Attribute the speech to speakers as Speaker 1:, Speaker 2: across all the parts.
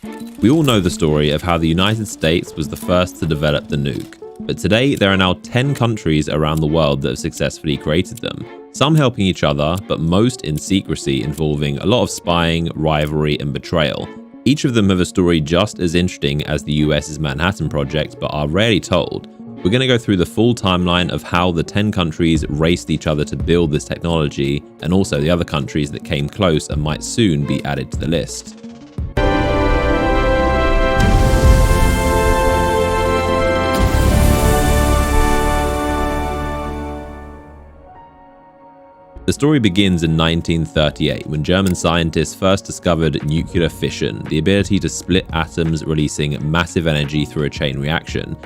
Speaker 1: We all know the story of how the United States was the first to develop the nuke, but today there are now 10 countries around the world that have successfully created them, some helping each other, but most in secrecy, involving a lot of spying, rivalry, and betrayal. Each of them have a story just as interesting as the US's Manhattan Project, but are rarely told. We're going to go through the full timeline of how the 10 countries raced each other to build this technology, and also the other countries that came close and might soon be added to the list. The story begins in 1938 when German scientists first discovered nuclear fission, the ability to split atoms releasing massive energy through a chain reaction.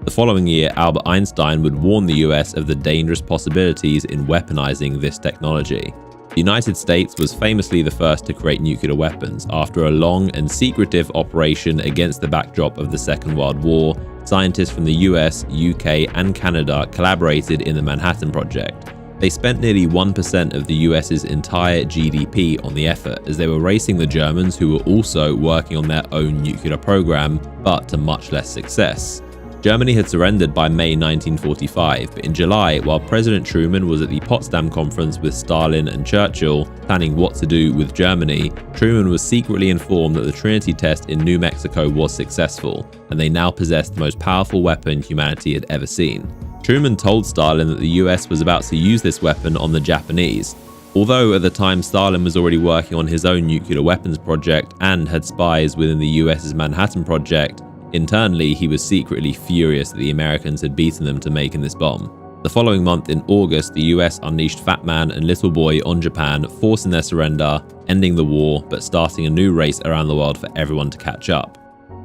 Speaker 1: The following year, Albert Einstein would warn the US of the dangerous possibilities in weaponizing this technology. The United States was famously the first to create nuclear weapons. After a long and secretive operation against the backdrop of the Second World War, scientists from the US, UK, and Canada collaborated in the Manhattan Project. They spent nearly 1% of the US's entire GDP on the effort, as they were racing the Germans, who were also working on their own nuclear program, but to much less success. Germany had surrendered by May 1945, but in July, while President Truman was at the Potsdam Conference with Stalin and Churchill, planning what to do with Germany, Truman was secretly informed that the Trinity test in New Mexico was successful, and they now possessed the most powerful weapon humanity had ever seen. Truman told Stalin that the US was about to use this weapon on the Japanese. Although at the time Stalin was already working on his own nuclear weapons project and had spies within the US's Manhattan Project, internally he was secretly furious that the Americans had beaten them to making this bomb. The following month in August, the US unleashed Fat Man and Little Boy on Japan, forcing their surrender, ending the war, but starting a new race around the world for everyone to catch up.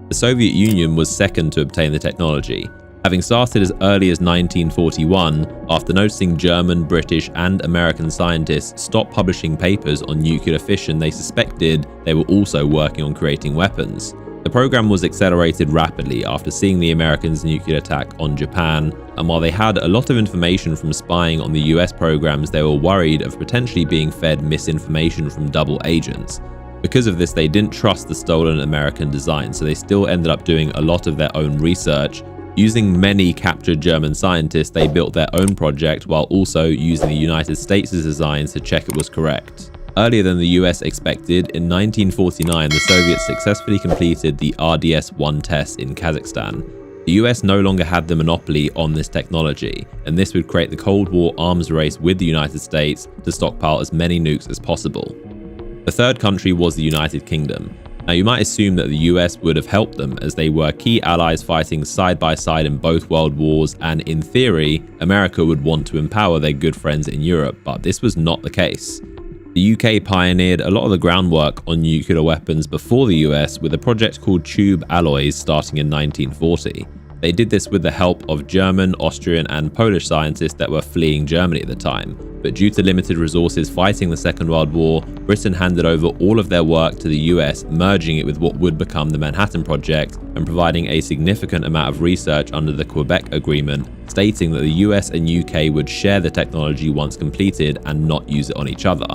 Speaker 1: The Soviet Union was second to obtain the technology. Having started as early as 1941, after noticing German, British, and American scientists stop publishing papers on nuclear fission, they suspected they were also working on creating weapons. The program was accelerated rapidly after seeing the Americans' nuclear attack on Japan, and while they had a lot of information from spying on the US programs, they were worried of potentially being fed misinformation from double agents. Because of this, they didn't trust the stolen American design, so they still ended up doing a lot of their own research. Using many captured German scientists, they built their own project while also using the United States' designs to check it was correct. Earlier than the US expected, in 1949, the Soviets successfully completed the RDS-1 test in Kazakhstan. The US no longer had the monopoly on this technology, and this would create the Cold War arms race with the United States to stockpile as many nukes as possible. The third country was the United Kingdom. Now, you might assume that the US would have helped them, as they were key allies fighting side by side in both world wars, and in theory, America would want to empower their good friends in Europe, but this was not the case. The UK pioneered a lot of the groundwork on nuclear weapons before the US with a project called Tube Alloys starting in 1940. They did this with the help of German, Austrian, and Polish scientists that were fleeing Germany at the time. But due to limited resources fighting the Second World War, Britain handed over all of their work to the US, merging it with what would become the Manhattan Project and providing a significant amount of research under the Quebec Agreement, stating that the US and UK would share the technology once completed and not use it on each other.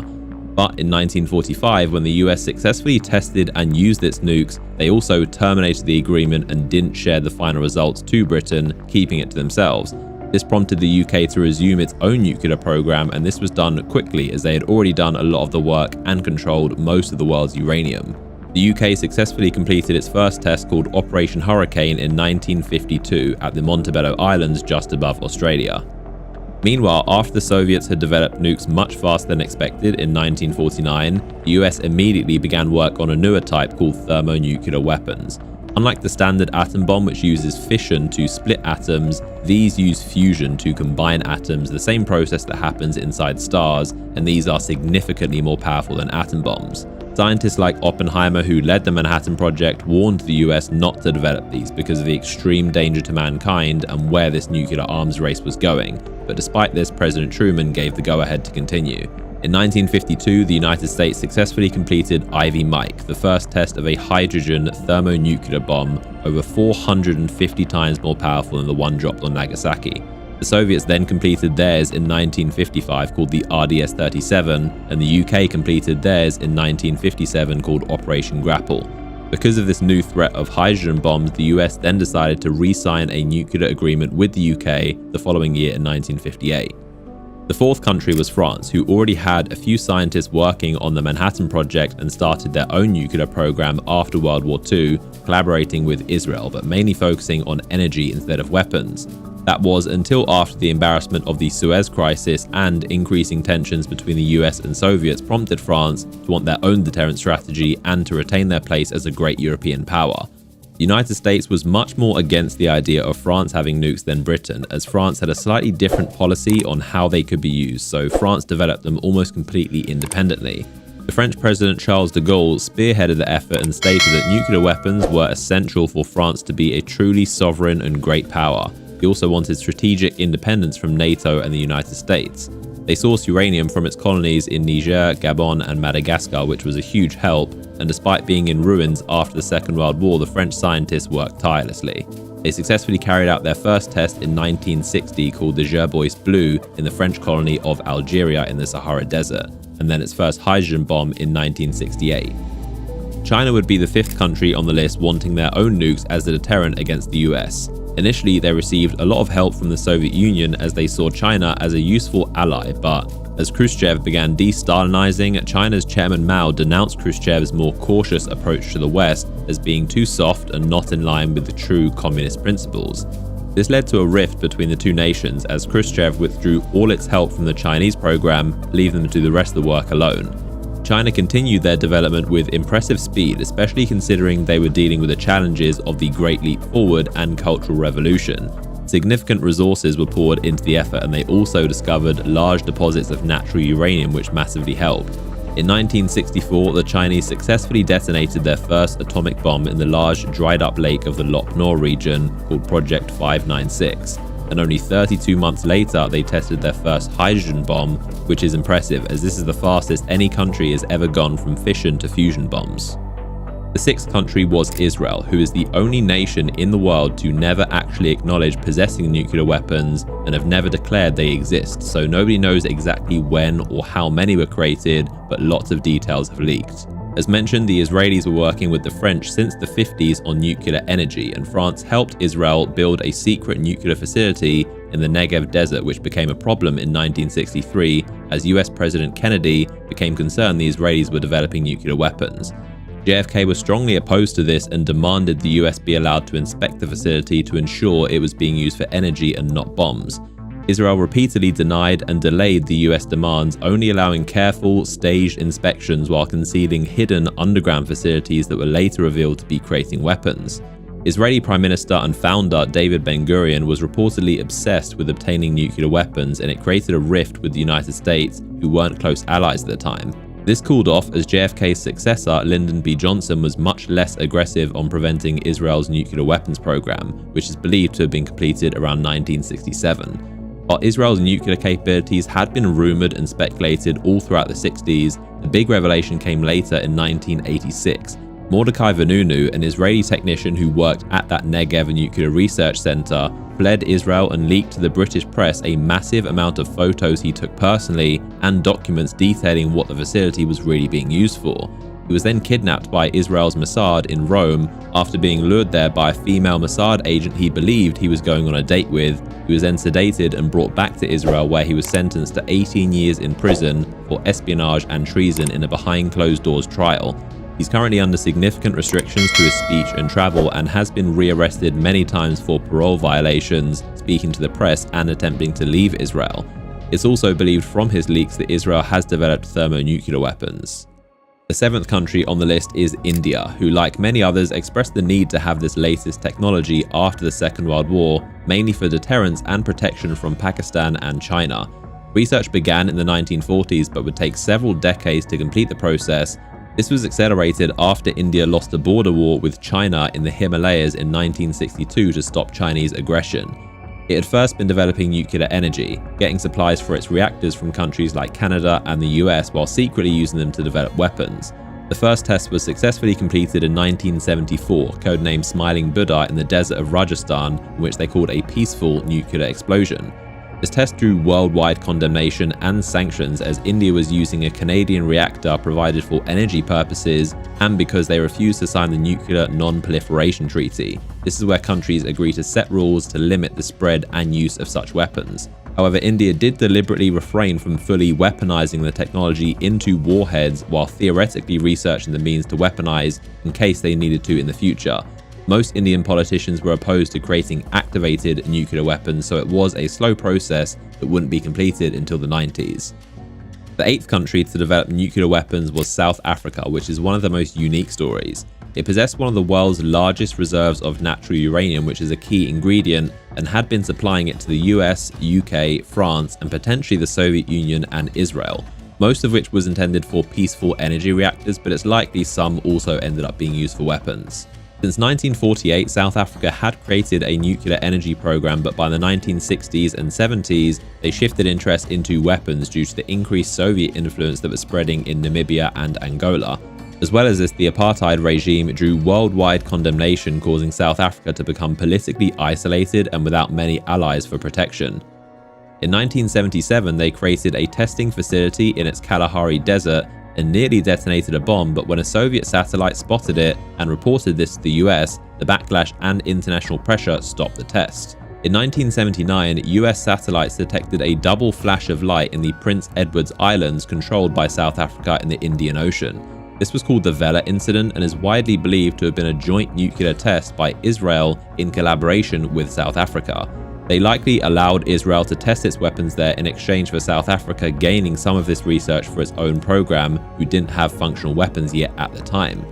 Speaker 1: But in 1945, when the US successfully tested and used its nukes, they also terminated the agreement and didn't share the final results to Britain, keeping it to themselves. This prompted the UK to resume its own nuclear program, and this was done quickly as they had already done a lot of the work and controlled most of the world's uranium. The UK successfully completed its first test called Operation Hurricane in 1952 at the Montebello Islands just above Australia. Meanwhile, after the Soviets had developed nukes much faster than expected in 1949, the US immediately began work on a newer type called thermonuclear weapons. Unlike the standard atom bomb, which uses fission to split atoms, these use fusion to combine atoms, the same process that happens inside stars, and these are significantly more powerful than atom bombs. Scientists like Oppenheimer, who led the Manhattan Project, warned the US not to develop these because of the extreme danger to mankind and where this nuclear arms race was going. But despite this, President Truman gave the go-ahead to continue. In 1952, the United States successfully completed Ivy Mike, the first test of a hydrogen thermonuclear bomb over 450 times more powerful than the one dropped on Nagasaki. The Soviets then completed theirs in 1955 called the RDS-37, and the UK completed theirs in 1957 called Operation Grapple. Because of this new threat of hydrogen bombs, the US then decided to re-sign a nuclear agreement with the UK the following year in 1958. The fourth country was France, who already had a few scientists working on the Manhattan Project and started their own nuclear program after World War II, collaborating with Israel, but mainly focusing on energy instead of weapons. That was until after the embarrassment of the Suez Crisis and increasing tensions between the US and Soviets prompted France to want their own deterrent strategy and to retain their place as a great European power. The United States was much more against the idea of France having nukes than Britain, as France had a slightly different policy on how they could be used, so France developed them almost completely independently. The French President Charles de Gaulle spearheaded the effort and stated that nuclear weapons were essential for France to be a truly sovereign and great power. He also wanted strategic independence from NATO and the United States. They sourced uranium from its colonies in Niger, Gabon, and Madagascar, which was a huge help, and despite being in ruins after the Second World War, the French scientists worked tirelessly. They successfully carried out their first test in 1960 called the Gerbois Blue in the French colony of Algeria in the Sahara Desert, and then its first hydrogen bomb in 1968. China would be the fifth country on the list wanting their own nukes as a deterrent against the US. Initially, they received a lot of help from the Soviet Union as they saw China as a useful ally, but as Khrushchev began de-Stalinizing, China's chairman Mao denounced Khrushchev's more cautious approach to the West as being too soft and not in line with the true communist principles. This led to a rift between the two nations as Khrushchev withdrew all its help from the Chinese program, leaving them to do the rest of the work alone. China continued their development with impressive speed, especially considering they were dealing with the challenges of the Great Leap Forward and Cultural Revolution. Significant resources were poured into the effort, and they also discovered large deposits of natural uranium, which massively helped. In 1964, the Chinese successfully detonated their first atomic bomb in the large dried-up lake of the Lop Nor region called Project 596. And only 32 months later, they tested their first hydrogen bomb, which is impressive as this is the fastest any country has ever gone from fission to fusion bombs. The sixth country was Israel, who is the only nation in the world to never actually acknowledge possessing nuclear weapons and have never declared they exist, so nobody knows exactly when or how many were created, but lots of details have leaked. As mentioned, the Israelis were working with the French since the 50s on nuclear energy, and France helped Israel build a secret nuclear facility in the Negev desert, which became a problem in 1963 as US President Kennedy became concerned the Israelis were developing nuclear weapons. JFK was strongly opposed to this and demanded the US be allowed to inspect the facility to ensure it was being used for energy and not bombs. Israel repeatedly denied and delayed the US demands, only allowing careful, staged inspections while concealing hidden underground facilities that were later revealed to be creating weapons. Israeli Prime Minister and founder David Ben-Gurion was reportedly obsessed with obtaining nuclear weapons, and it created a rift with the United States, who weren't close allies at the time. This cooled off as JFK's successor, Lyndon B. Johnson, was much less aggressive on preventing Israel's nuclear weapons program, which is believed to have been completed around 1967. While Israel's nuclear capabilities had been rumored and speculated all throughout the 60s, the big revelation came later in 1986. Mordecai Vanunu, an Israeli technician who worked at that Negev nuclear research center, fled Israel and leaked to the British press a massive amount of photos he took personally and documents detailing what the facility was really being used for. He was then kidnapped by Israel's Mossad in Rome after being lured there by a female Mossad agent he believed he was going on a date with. He was then sedated and brought back to Israel, where he was sentenced to 18 years in prison for espionage and treason in a behind closed doors trial. He's currently under significant restrictions to his speech and travel and has been rearrested many times for parole violations, speaking to the press and attempting to leave Israel. It's also believed from his leaks that Israel has developed thermonuclear weapons. The seventh country on the list is India, who, like many others, expressed the need to have this latest technology after the Second World War, mainly for deterrence and protection from Pakistan and China. Research began in the 1940s but would take several decades to complete the process. This was accelerated after India lost a border war with China in the Himalayas in 1962 to stop Chinese aggression. It had first been developing nuclear energy, getting supplies for its reactors from countries like Canada and the US while secretly using them to develop weapons. The first test was successfully completed in 1974, codenamed Smiling Buddha, in the desert of Rajasthan, in which they called a peaceful nuclear explosion. This test drew worldwide condemnation and sanctions as India was using a Canadian reactor provided for energy purposes and because they refused to sign the Nuclear Non-Proliferation Treaty. This is where countries agree to set rules to limit the spread and use of such weapons. However, India did deliberately refrain from fully weaponizing the technology into warheads while theoretically researching the means to weaponize in case they needed to in the future. Most Indian politicians were opposed to creating activated nuclear weapons, so it was a slow process that wouldn't be completed until the 90s. The 8th country to develop nuclear weapons was South Africa, which is one of the most unique stories. It possessed one of the world's largest reserves of natural uranium, which is a key ingredient, and had been supplying it to the US, UK, France, and potentially the Soviet Union and Israel, most of which was intended for peaceful energy reactors, but it's likely some also ended up being used for weapons. Since 1948, South Africa had created a nuclear energy program, but by the 1960s and 70s, they shifted interest into weapons due to the increased Soviet influence that was spreading in Namibia and Angola. As well as this, the apartheid regime drew worldwide condemnation, causing South Africa to become politically isolated and without many allies for protection. In 1977, they created a testing facility in its Kalahari Desert and nearly detonated a bomb, but when a Soviet satellite spotted it and reported this to the US, the backlash and international pressure stopped the test. In 1979, US satellites detected a double flash of light in the Prince Edward Islands controlled by South Africa in the Indian Ocean. This was called the Vela incident and is widely believed to have been a joint nuclear test by Israel in collaboration with South Africa. They likely allowed Israel to test its weapons there in exchange for South Africa gaining some of this research for its own program, who didn't have functional weapons yet at the time.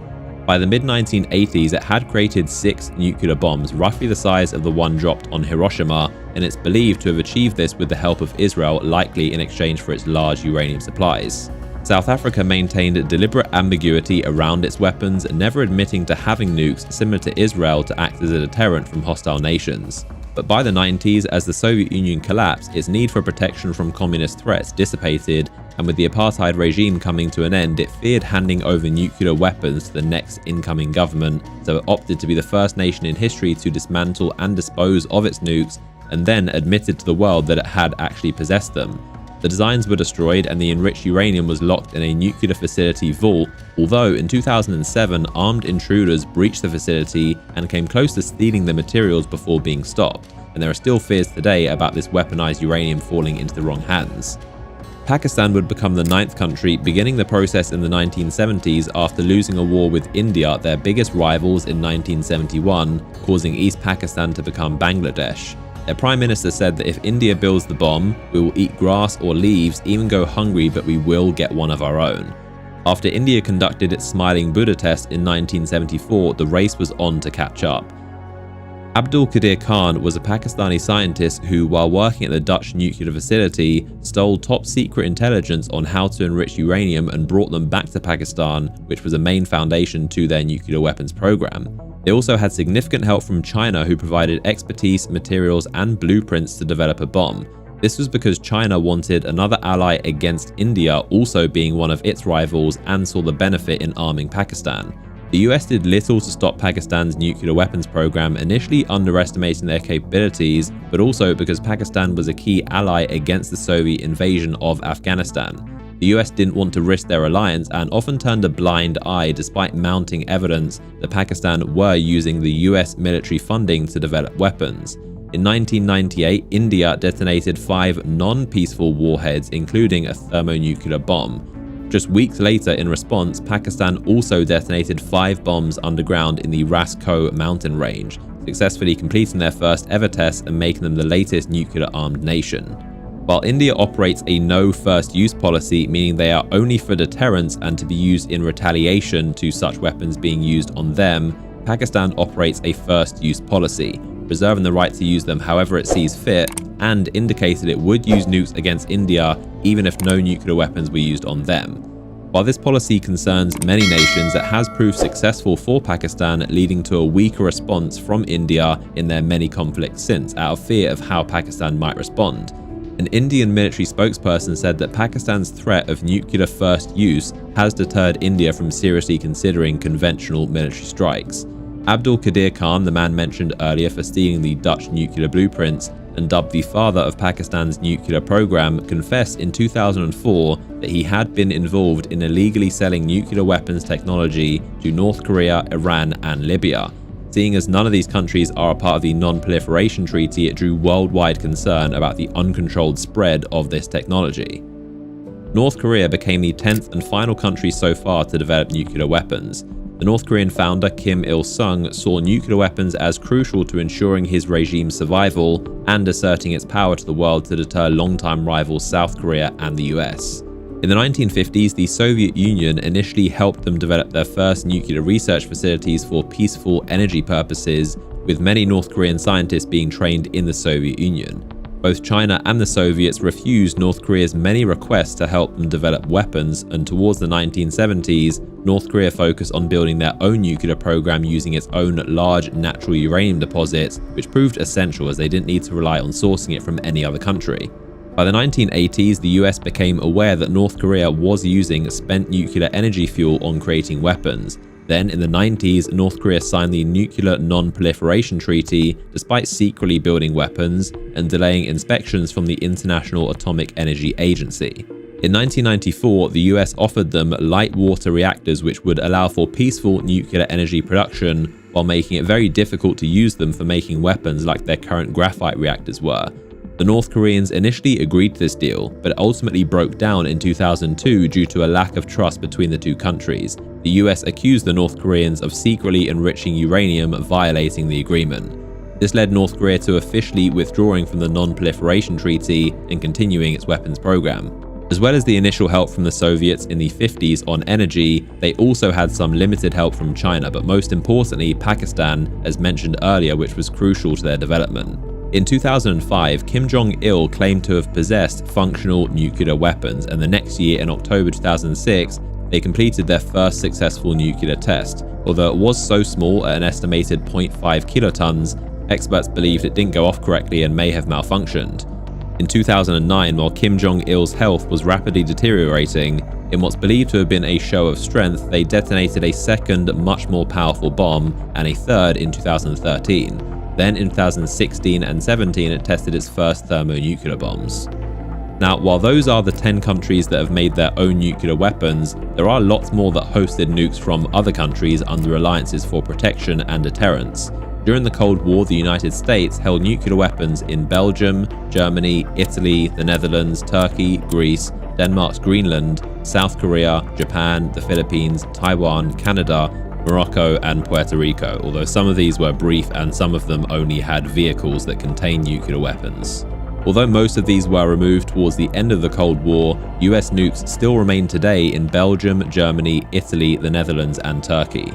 Speaker 1: By the mid-1980s, it had created 6 nuclear bombs, roughly the size of the one dropped on Hiroshima, and it's believed to have achieved this with the help of Israel, likely in exchange for its large uranium supplies. South Africa maintained deliberate ambiguity around its weapons, never admitting to having nukes, similar to Israel, to act as a deterrent from hostile nations. But by the 90s, as the Soviet Union collapsed, its need for protection from communist threats dissipated, and with the apartheid regime coming to an end, it feared handing over nuclear weapons to the next incoming government, so it opted to be the first nation in history to dismantle and dispose of its nukes, and then admitted to the world that it had actually possessed them. The designs were destroyed and the enriched uranium was locked in a nuclear facility vault, although in 2007 armed intruders breached the facility and came close to stealing the materials before being stopped, and there are still fears today about this weaponized uranium falling into the wrong hands. Pakistan would become the 9th country, beginning the process in the 1970s after losing a war with India, their biggest rivals, in 1971, causing East Pakistan to become Bangladesh. Their prime minister said that if India builds the bomb, we will eat grass or leaves, even go hungry, but we will get one of our own. After India conducted its Smiling Buddha test in 1974, the race was on to catch up. Abdul Qadir Khan was a Pakistani scientist who, while working at the Dutch nuclear facility, stole top-secret intelligence on how to enrich uranium and brought them back to Pakistan, which was a main foundation to their nuclear weapons program. They also had significant help from China, who provided expertise, materials, and blueprints to develop a bomb. This was because China wanted another ally against India, also being one of its rivals, and saw the benefit in arming Pakistan. The US did little to stop Pakistan's nuclear weapons program, initially underestimating their capabilities, but also because Pakistan was a key ally against the Soviet invasion of Afghanistan. The US didn't want to risk their alliance and often turned a blind eye despite mounting evidence that Pakistan were using the US military funding to develop weapons. In 1998, India detonated 5 non-peaceful warheads, including a thermonuclear bomb. Just weeks later, in response, Pakistan also detonated 5 bombs underground in the Ras Ko mountain range, successfully completing their first ever test and making them the latest nuclear-armed nation. While India operates a no first use policy, meaning they are only for deterrence and to be used in retaliation to such weapons being used on them, Pakistan operates a first use policy, preserving the right to use them however it sees fit, and indicated it would use nukes against India even if no nuclear weapons were used on them. While this policy concerns many nations, it has proved successful for Pakistan, leading to a weaker response from India in their many conflicts since, out of fear of how Pakistan might respond. An Indian military spokesperson said that Pakistan's threat of nuclear first use has deterred India from seriously considering conventional military strikes. Abdul Qadir Khan, the man mentioned earlier for stealing the Dutch nuclear blueprints, and dubbed the father of Pakistan's nuclear program, confessed in 2004 that he had been involved in illegally selling nuclear weapons technology to North Korea, Iran, and Libya. Seeing as none of these countries are a part of the Non-Proliferation Treaty, it drew worldwide concern about the uncontrolled spread of this technology. North Korea became the 10th and final country so far to develop nuclear weapons. The North Korean founder Kim Il-sung saw nuclear weapons as crucial to ensuring his regime's survival and asserting its power to the world to deter longtime rivals South Korea and the US. In the 1950s, the Soviet Union initially helped them develop their first nuclear research facilities for peaceful energy purposes, with many North Korean scientists being trained in the Soviet Union. Both China and the Soviets refused North Korea's many requests to help them develop weapons, and towards the 1970s, North Korea focused on building their own nuclear program using its own large natural uranium deposits, which proved essential as they didn't need to rely on sourcing it from any other country. By the 1980s, the US became aware that North Korea was using spent nuclear energy fuel on creating weapons. Then, in the 90s, North Korea signed the Nuclear Non-Proliferation Treaty, despite secretly building weapons and delaying inspections from the International Atomic Energy Agency. In 1994, the US offered them light water reactors which would allow for peaceful nuclear energy production, while making it very difficult to use them for making weapons like their current graphite reactors were. The North Koreans initially agreed to this deal, but it ultimately broke down in 2002 due to a lack of trust between the two countries. The US accused the North Koreans of secretly enriching uranium, violating the agreement. This led North Korea to officially withdrawing from the Non-Proliferation Treaty and continuing its weapons program. As well as the initial help from the Soviets in the 50s on energy, they also had some limited help from China, but most importantly Pakistan, as mentioned earlier, which was crucial to their development. In 2005, Kim Jong-il claimed to have possessed functional nuclear weapons, and the next year, in October 2006, they completed their first successful nuclear test. Although it was so small at an estimated 0.5 kilotons, experts believed it didn't go off correctly and may have malfunctioned. In 2009, while Kim Jong-il's health was rapidly deteriorating, in what's believed to have been a show of strength, they detonated a second, much more powerful bomb, and a third in 2013. Then in 2016 and 17, it tested its first thermonuclear bombs. Now, while those are the 10 countries that have made their own nuclear weapons, there are lots more that hosted nukes from other countries under alliances for protection and deterrence. During the Cold War, the United States held nuclear weapons in Belgium, Germany, Italy, the Netherlands, Turkey, Greece, Denmark's Greenland, South Korea, Japan, the Philippines, Taiwan, Canada, Morocco, and Puerto Rico, although some of these were brief and some of them only had vehicles that contained nuclear weapons. Although most of these were removed towards the end of the Cold War, US nukes still remain today in Belgium, Germany, Italy, the Netherlands, and Turkey.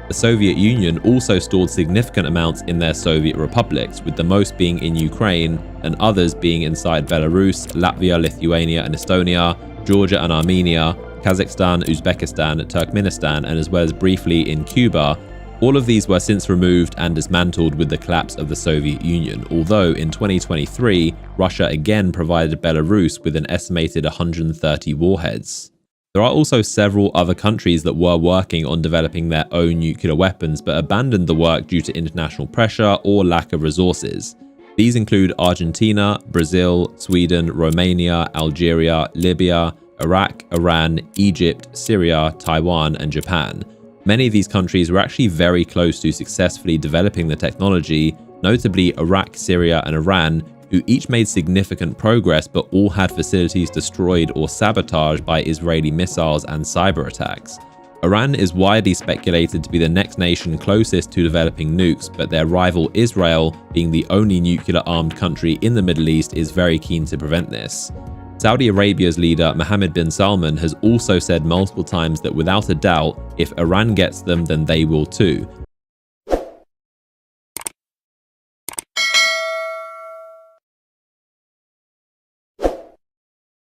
Speaker 1: The Soviet Union also stored significant amounts in their Soviet republics, with the most being in Ukraine and others being inside Belarus, Latvia, Lithuania, and Estonia, Georgia and Armenia, Kazakhstan, Uzbekistan, Turkmenistan, and as well as briefly in Cuba. All of these were since removed and dismantled with the collapse of the Soviet Union, although in 2023, Russia again provided Belarus with an estimated 130 warheads. There are also several other countries that were working on developing their own nuclear weapons but abandoned the work due to international pressure or lack of resources. These include Argentina, Brazil, Sweden, Romania, Algeria, Libya, Iraq, Iran, Egypt, Syria, Taiwan, and Japan. Many of these countries were actually very close to successfully developing the technology, notably Iraq, Syria, and Iran, who each made significant progress but all had facilities destroyed or sabotaged by Israeli missiles and cyber attacks. Iran is widely speculated to be the next nation closest to developing nukes, but their rival Israel, being the only nuclear-armed country in the Middle East, is very keen to prevent this. Saudi Arabia's leader Mohammed bin Salman has also said multiple times that without a doubt, if Iran gets them, then they will too.